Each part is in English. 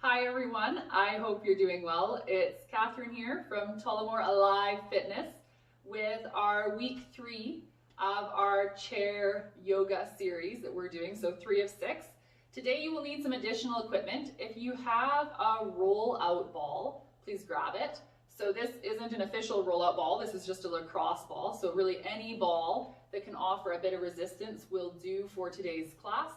Hi everyone, I hope you're doing well. It's Catherine here from Tullamore Alive Fitness with our week 3 of our chair yoga series that we're doing, so 3 of 6. Today you will need some additional equipment. If you have a roll-out ball, please grab it. So this isn't an official roll-out ball, this is just a lacrosse ball, so really any ball that can offer a bit of resistance will do for today's class.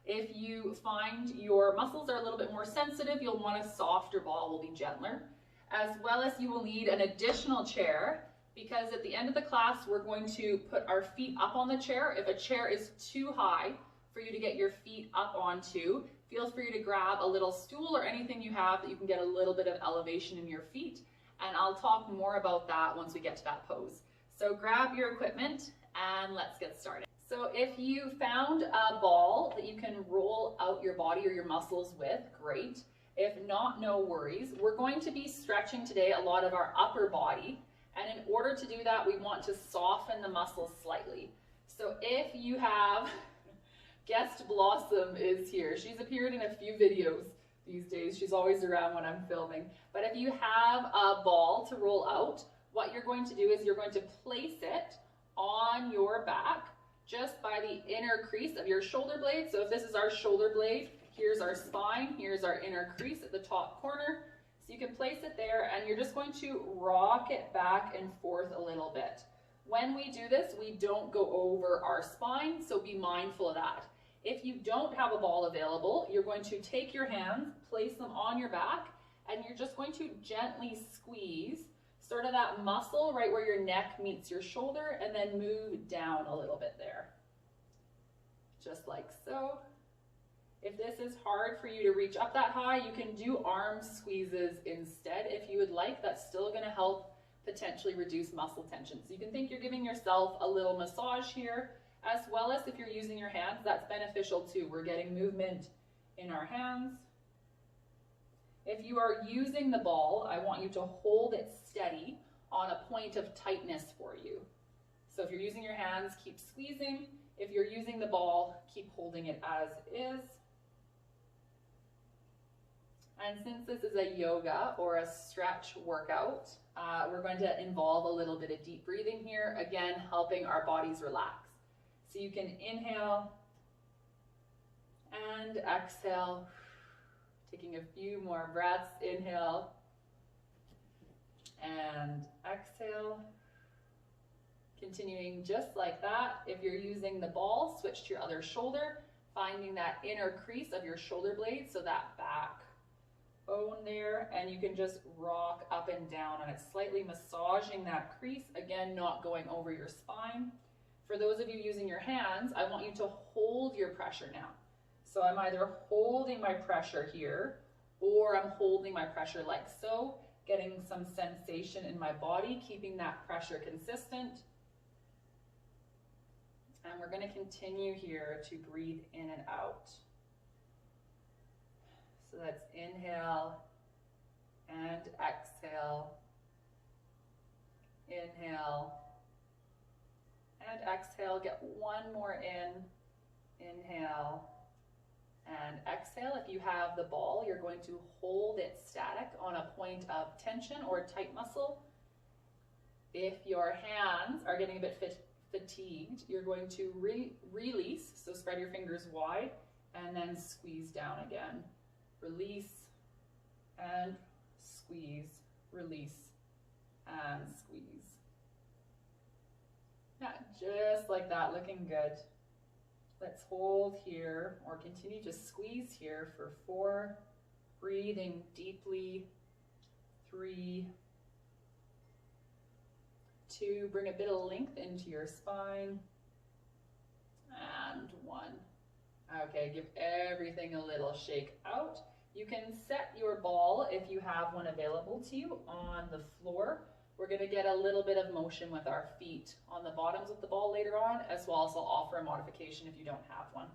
If you find your muscles are a little bit more sensitive, you'll want a softer ball, will be gentler. As well as you will need an additional chair, because at the end of the class, we're going to put our feet up on the chair. If a chair is too high for you to get your feet up onto, feel free to grab a little stool or anything you have that you can get a little bit of elevation in your feet. And I'll talk more about that once we get to that pose. So grab your equipment and let's get started. So if you found a ball that you can roll out your body or your muscles with, great. If not, no worries. We're going to be stretching today a lot of our upper body, and in order to do that, we want to soften the muscles slightly. So if you have, guest Blossom is here. She's appeared in a few videos these days. She's always around when I'm filming. But if you have a ball to roll out, what you're going to do is you're going to place it on your back, just by the inner crease of your shoulder blade. So if this is our shoulder blade, here's our spine, here's our inner crease at the top corner. So you can place it there and you're just going to rock it back and forth a little bit. When we do this, we don't go over our spine, so be mindful of that. If you don't have a ball available, you're going to take your hands, place them on your back, and you're just going to gently squeeze sort of that muscle right where your neck meets your shoulder, and then move down a little bit there. Just like so. If this is hard for you to reach up that high, you can do arm squeezes instead if you would like. That's still going to help potentially reduce muscle tension. So you can think you're giving yourself a little massage here, as well as if you're using your hands, that's beneficial too. We're getting movement in our hands. If you are using the ball, I want you to hold it steady on a point of tightness for you. So if you're using your hands, keep squeezing. If you're using the ball, keep holding it as is. And since this is a yoga or a stretch workout, we're going to involve a little bit of deep breathing here, again, helping our bodies relax. So you can inhale and exhale. Taking a few more breaths, inhale and exhale. Continuing just like that. If you're using the ball, switch to your other shoulder, finding that inner crease of your shoulder blade, so that back bone there, and you can just rock up and down on it, slightly massaging that crease, again, not going over your spine. For those of you using your hands, I want you to hold your pressure now. So I'm either holding my pressure here or I'm holding my pressure like so, getting some sensation in my body, keeping that pressure consistent. And we're going to continue here to breathe in and out. So that's inhale and exhale. Inhale and exhale. Get one more in. Inhale and exhale. If you have the ball, you're going to hold it static on a point of tension or tight muscle. If your hands are getting a bit fatigued, you're going to release, so spread your fingers wide and then squeeze down again. Release and squeeze, release and squeeze. Yeah, just like that, looking good. Let's hold here or continue to squeeze here for 4, breathing deeply, 3, 2, bring a bit of length into your spine, and 1. Okay, give everything a little shake out. You can set your ball, if you have one available to you, on the floor. We're going to get a little bit of motion with our feet on the bottoms of the ball later on, as well as I'll offer a modification if you don't have one.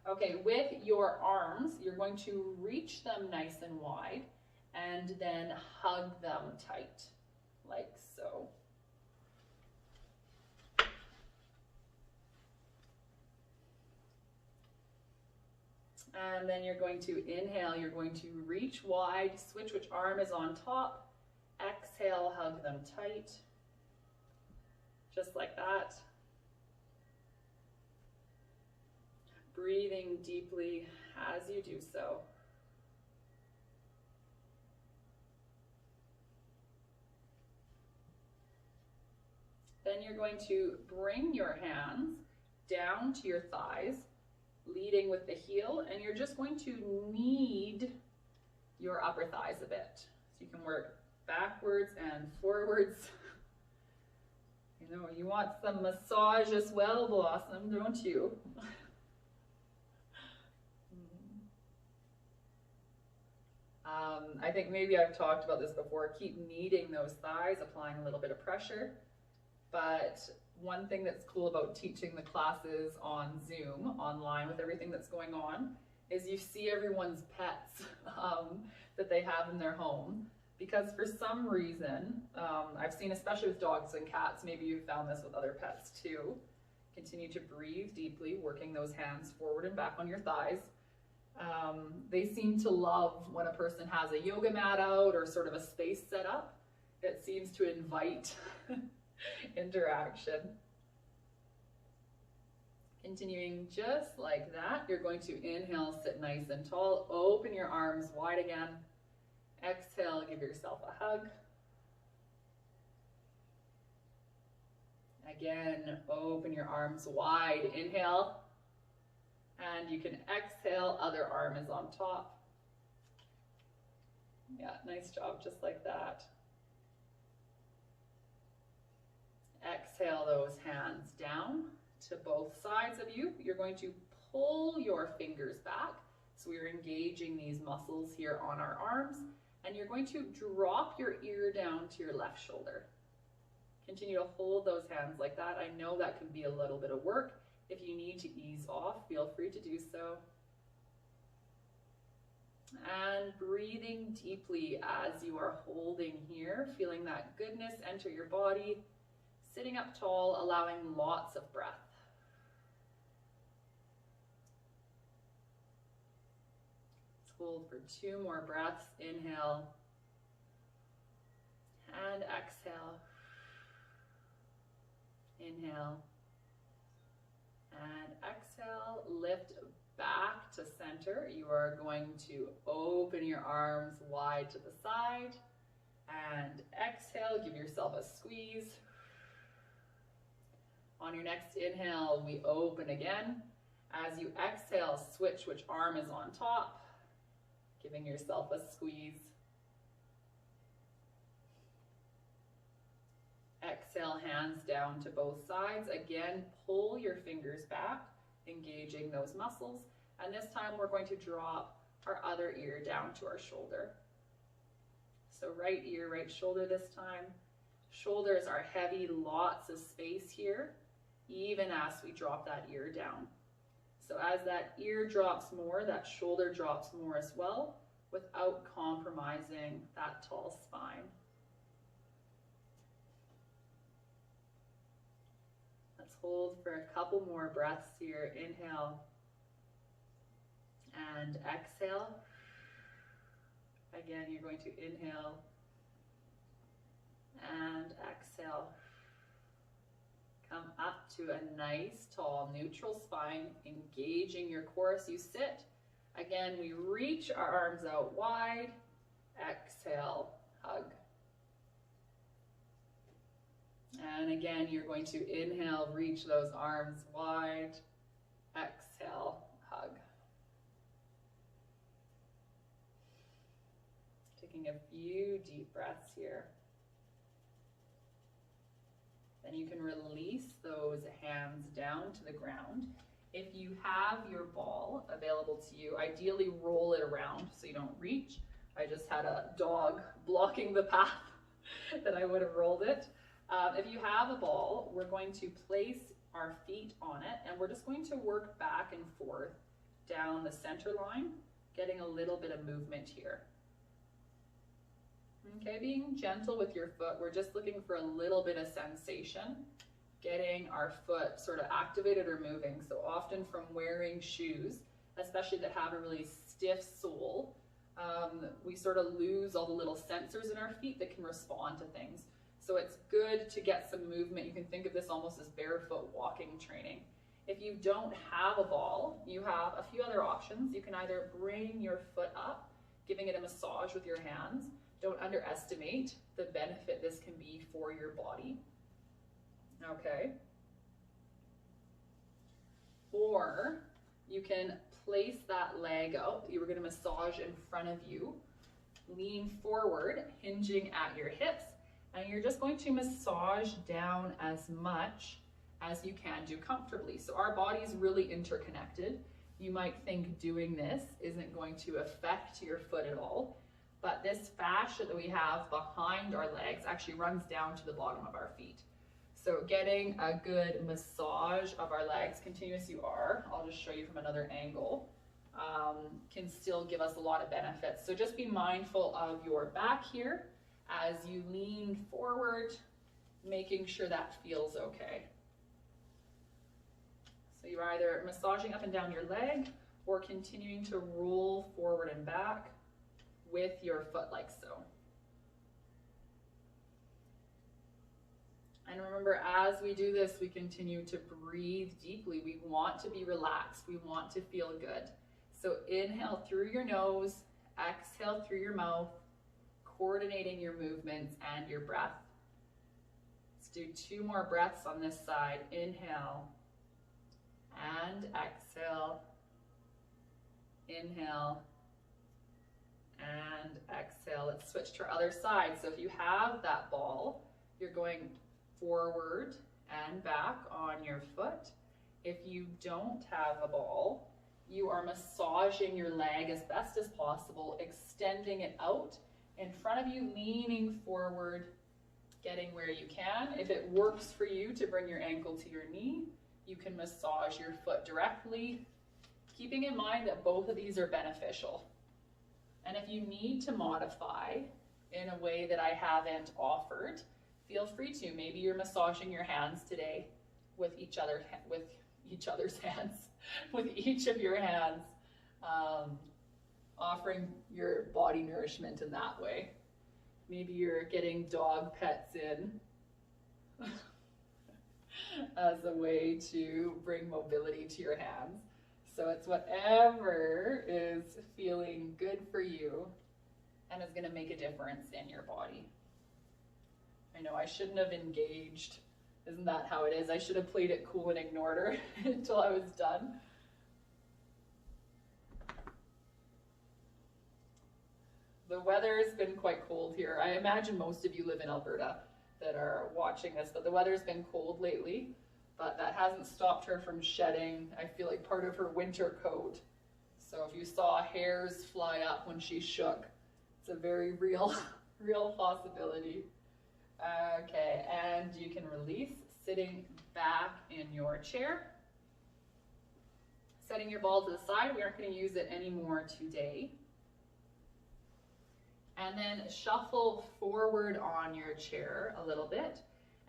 Okay, with your arms, you're going to reach them nice and wide and then hug them tight, like so. And then you're going to inhale, you're going to reach wide, switch which arm is on top. Exhale, hug them tight. Just like that. Breathing deeply as you do so. Then you're going to bring your hands down to your thighs, leading with the heel, and you're just going to knead your upper thighs a bit. So you can work backwards and forwards. You know, you want some massage as well, Blossom, don't you? I think maybe I've talked about this before. Keep kneading those thighs, applying a little bit of pressure. But one thing that's cool about teaching the classes on Zoom, online with everything that's going on, is you see everyone's pets that they have in their home. Because for some reason, I've seen, especially with dogs and cats, maybe you've found this with other pets too, continue to breathe deeply, working those hands forward and back on your thighs. They seem to love when a person has a yoga mat out or sort of a space set up. It seems to invite interaction. Continuing just like that, you're going to inhale, sit nice and tall, open your arms wide again. Exhale, give yourself a hug. Again, open your arms wide. Inhale. And you can exhale, other arm is on top. Yeah, nice job, just like that. Exhale those hands down to both sides of you. You're going to pull your fingers back. So we're engaging these muscles here on our arms. And you're going to drop your ear down to your left shoulder. Continue to hold those hands like that. I know that can be a little bit of work. If you need to ease off, feel free to do so. And breathing deeply as you are holding here, feeling that goodness enter your body. Sitting up tall, allowing lots of breath. Let's hold for 2 more breaths. Inhale and exhale. Inhale and exhale. Lift back to center. You are going to open your arms wide to the side and exhale. Give yourself a squeeze. On your next inhale, we open again. As you exhale, switch which arm is on top, giving yourself a squeeze. Exhale, hands down to both sides. Again, pull your fingers back, engaging those muscles. And this time we're going to drop our other ear down to our shoulder. So right ear, right shoulder this time. Shoulders are heavy, lots of space here, even as we drop that ear down. So as that ear drops more, that shoulder drops more as well, without compromising that tall spine. Let's hold for a couple more breaths here. Inhale and exhale. Again, you're going to inhale and exhale. Come up to a nice, tall, neutral spine, engaging your core as you sit. Again, we reach our arms out wide. Exhale, hug. And again, you're going to inhale, reach those arms wide. Exhale, hug. Taking a few deep breaths here. Then you can release those hands down to the ground. If you have your ball available to you, ideally roll it around so you don't reach. I just had a dog blocking the path that I would have rolled it. If you have a ball, we're going to place our feet on it and we're just going to work back and forth down the center line, getting a little bit of movement here. Okay, being gentle with your foot, we're just looking for a little bit of sensation, getting our foot sort of activated or moving. So often from wearing shoes, especially that have a really stiff sole, we sort of lose all the little sensors in our feet that can respond to things. So it's good to get some movement. You can think of this almost as barefoot walking training. If you don't have a ball, you have a few other options. You can either bring your foot up, giving it a massage with your hands. Don't underestimate the benefit this can be for your body. Okay. Or you can place that leg out that you were going to massage in front of you, lean forward, hinging at your hips, and you're just going to massage down as much as you can do comfortably. So our body is really interconnected. You might think doing this isn't going to affect your foot at all, but this fascia that we have behind our legs actually runs down to the bottom of our feet. So getting a good massage of our legs, continuous you are, I'll just show you from another angle, can still give us a lot of benefits. So just be mindful of your back here as you lean forward, making sure that feels okay. So you're either massaging up and down your leg or continuing to roll forward and back with your foot like so. And remember, as we do this, we continue to breathe deeply. We want to be relaxed. We want to feel good. So inhale through your nose, exhale through your mouth, coordinating your movements and your breath. Let's do 2 more breaths on this side. Inhale and exhale. Inhale and exhale. Let's switch to our other side. So if you have that ball, you're going forward and back on your foot. If you don't have a ball, you are massaging your leg as best as possible, extending it out in front of you, leaning forward, getting where you can. If it works for you to bring your ankle to your knee, you can massage your foot directly, keeping in mind that both of these are beneficial. And if you need to modify in a way that I haven't offered, feel free to. Maybe you're massaging your hands today with each of your hands, offering your body nourishment in that way. Maybe you're getting dog pets in as a way to bring mobility to your hands. So it's whatever is feeling good for you and is going to make a difference in your body. I know I shouldn't have engaged. Isn't that how it is? I should have played it cool and ignored her until I was done. The weather has been quite cold here. I imagine most of you live in Alberta that are watching this, but the weather's been cold lately, but that hasn't stopped her from shedding, I feel like, part of her winter coat. So if you saw hairs fly up when she shook, it's a very real possibility. Okay, and you can release, sitting back in your chair. Setting your ball to the side, we aren't going to use it anymore today. And then shuffle forward on your chair a little bit.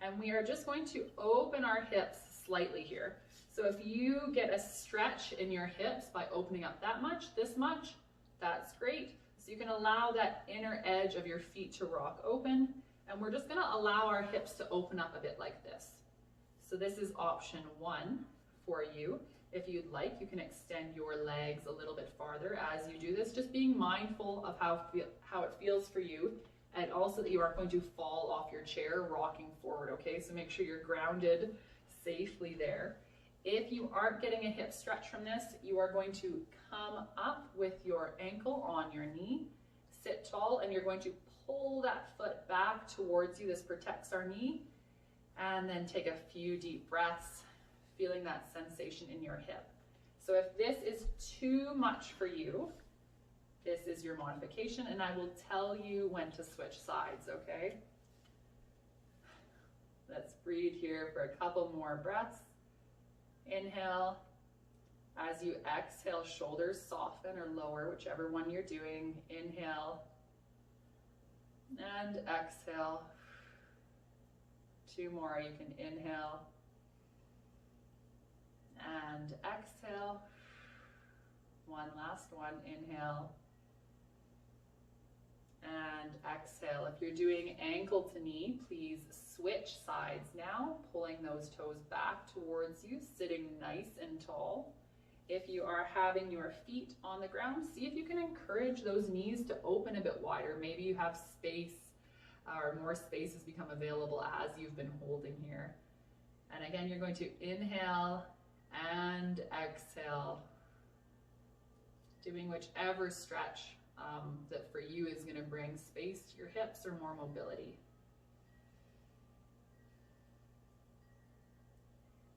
And we are just going to open our hips slightly here. So if you get a stretch in your hips by opening up that much, this much, that's great. So you can allow that inner edge of your feet to rock open. And we're just going to allow our hips to open up a bit like this. So this is option 1 for you. If you'd like, you can extend your legs a little bit farther as you do this, just being mindful of how it feels for you, and also that you aren't going to fall off your chair rocking forward, okay? So make sure you're grounded safely there. If you aren't getting a hip stretch from this, you are going to come up with your ankle on your knee, sit tall, and you're going to pull that foot back towards you. This protects our knee. And then take a few deep breaths, feeling that sensation in your hip. So if this is too much for you, this is your modification, and I will tell you when to switch sides, okay? Let's breathe here for a couple more breaths. Inhale. As you exhale, shoulders soften or lower, whichever one you're doing. Inhale and exhale. 2 more. You can inhale and exhale. One last one, inhale. And exhale. If you're doing ankle to knee, please switch sides now, pulling those toes back towards you, sitting nice and tall. If you are having your feet on the ground, see if you can encourage those knees to open a bit wider. Maybe you have space or more space has become available as you've been holding here. And again, you're going to inhale and exhale, doing whichever stretch that for you is going to bring space to your hips or more mobility.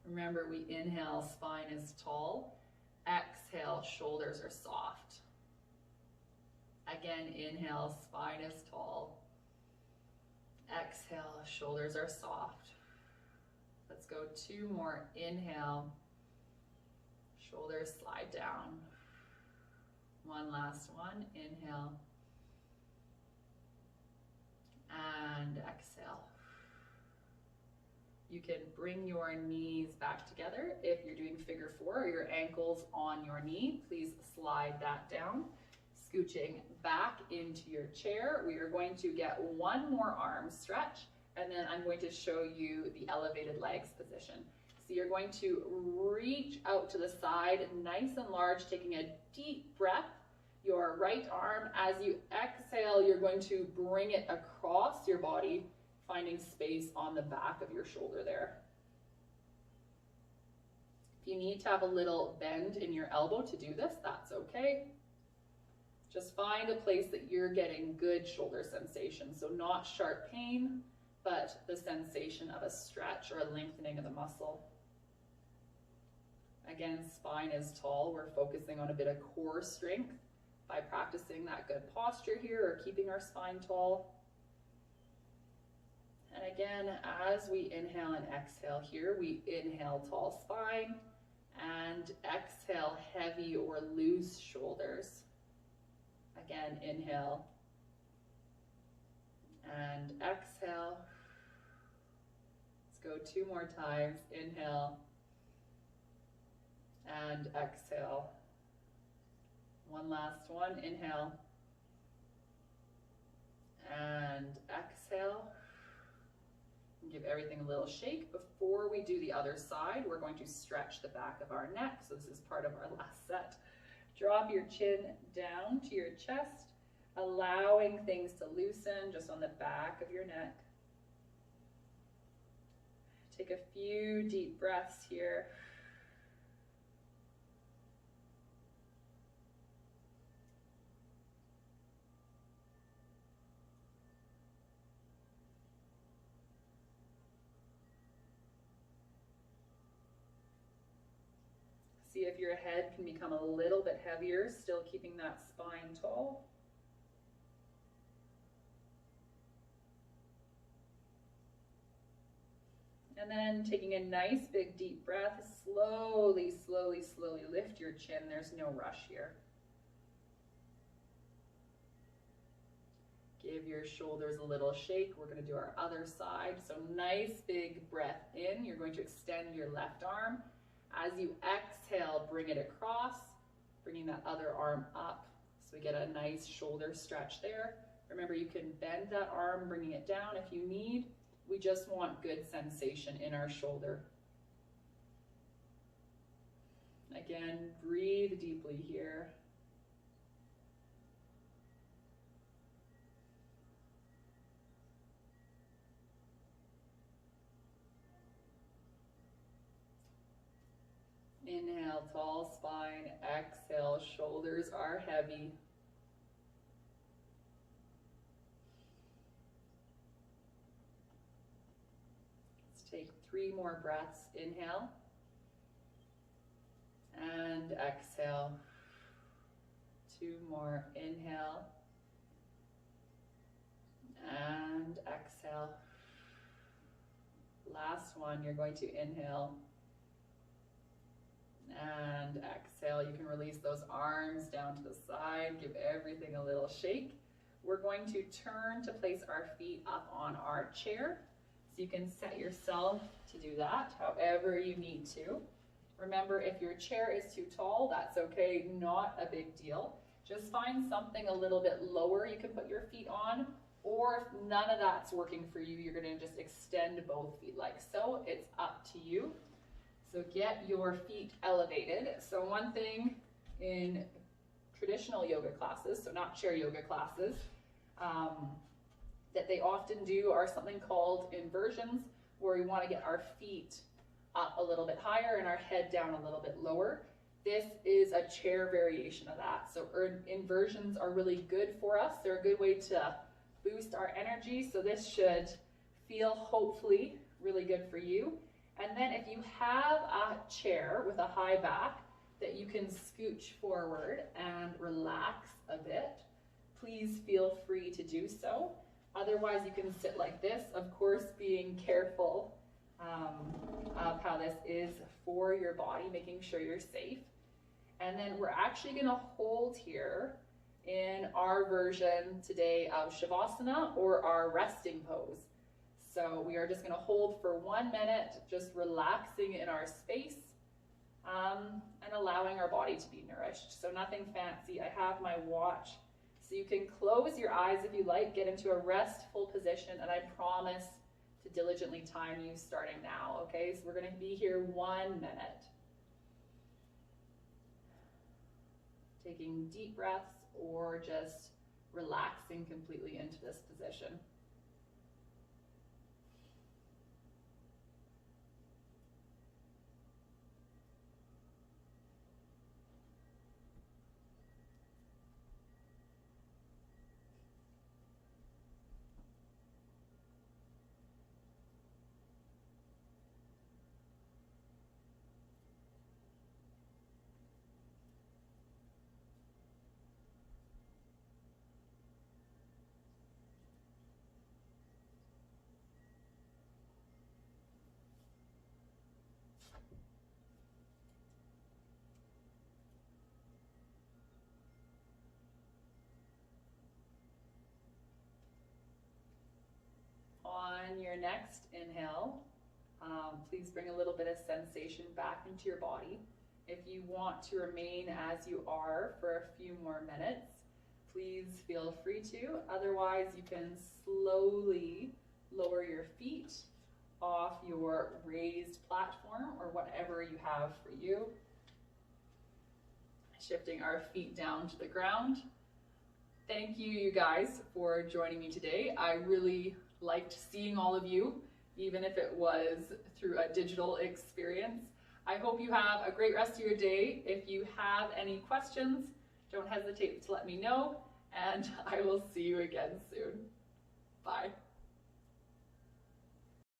Remember, we inhale, spine is tall. Exhale, shoulders are soft. Again, inhale, spine is tall. Exhale, shoulders are soft. Let's go 2 more. Inhale, shoulders slide down. One last one. Inhale and exhale. You can bring your knees back together. If you're doing figure 4 or your ankles on your knee, please slide that down. Scooching back into your chair. We are going to get 1 more arm stretch, and then I'm going to show you the elevated legs position. So you're going to reach out to the side, nice and large, taking a deep breath. Your right arm, as you exhale, you're going to bring it across your body, finding space on the back of your shoulder there. If you need to have a little bend in your elbow to do this, that's okay. Just find a place that you're getting good shoulder sensation. So not sharp pain, but the sensation of a stretch or a lengthening of the muscle. Again, spine is tall. We're focusing on a bit of core strength by practicing that good posture here or keeping our spine tall. And again, as we inhale and exhale here, we inhale tall spine and exhale heavy or loose shoulders. Again, inhale and exhale. Let's go 2 more times. Inhale and exhale. One last one. Inhale and exhale. Give everything a little shake. Before we do the other side, we're going to stretch the back of our neck. So this is part of our last set. Drop your chin down to your chest, allowing things to loosen just on the back of your neck. Take a few deep breaths here. See if your head can become a little bit heavier, still keeping that spine tall. And then taking a nice big deep breath, slowly, slowly, slowly lift your chin. There's no rush here. Give your shoulders a little shake. We're going to do our other side. So nice big breath in. You're going to extend your left arm. As you exhale, bring it across, bringing that other arm up. So we get a nice shoulder stretch there. Remember, you can bend that arm, bringing it down if you need. We just want good sensation in our shoulder. Again, breathe deeply here. Inhale, tall spine. Exhale, shoulders are heavy. Let's take 3 more breaths. Inhale and exhale. 2 more. Inhale and exhale. Last one, you're going to inhale and exhale. You can release those arms down to the side. Give everything a little shake. We're going to turn to place our feet up on our chair. So you can set yourself to do that however you need to. Remember, if your chair is too tall, that's okay, not a big deal. Just find something a little bit lower you can put your feet on, or if none of that's working for you, you're gonna just extend both feet like so. It's up to you. So get your feet elevated. So one thing in traditional yoga classes, so not chair yoga classes, that they often do are something called inversions, where we want to get our feet up a little bit higher and our head down a little bit lower. This is a chair variation of that. So inversions are really good for us. They're a good way to boost our energy. So this should feel, hopefully, really good for you. And then if you have a chair with a high back that you can scooch forward and relax a bit, please feel free to do so. Otherwise, you can sit like this, of course, being careful of how this is for your body, making sure you're safe. And then we're actually going to hold here in our version today of Shavasana, or our resting pose. So we are just going to hold for 1 minute, just relaxing in our space and allowing our body to be nourished. So nothing fancy. I have my watch. So you can close your eyes if you like, get into a restful position, and I promise to diligently time you starting now, okay? So we're going to be here 1 minute. Taking deep breaths or just relaxing completely into this position. On your next inhale, please bring a little bit of sensation back into your body. If you want to remain as you are for a few more minutes, please feel free to. Otherwise, you can slowly lower your feet off your raised platform or whatever you have for you. Shifting our feet down to the ground. Thank you, you guys, for joining me today. I really liked seeing all of you, even if it was through a digital experience. I hope you have a great rest of your day. If you have any questions, don't hesitate to let me know, and I will see you again soon.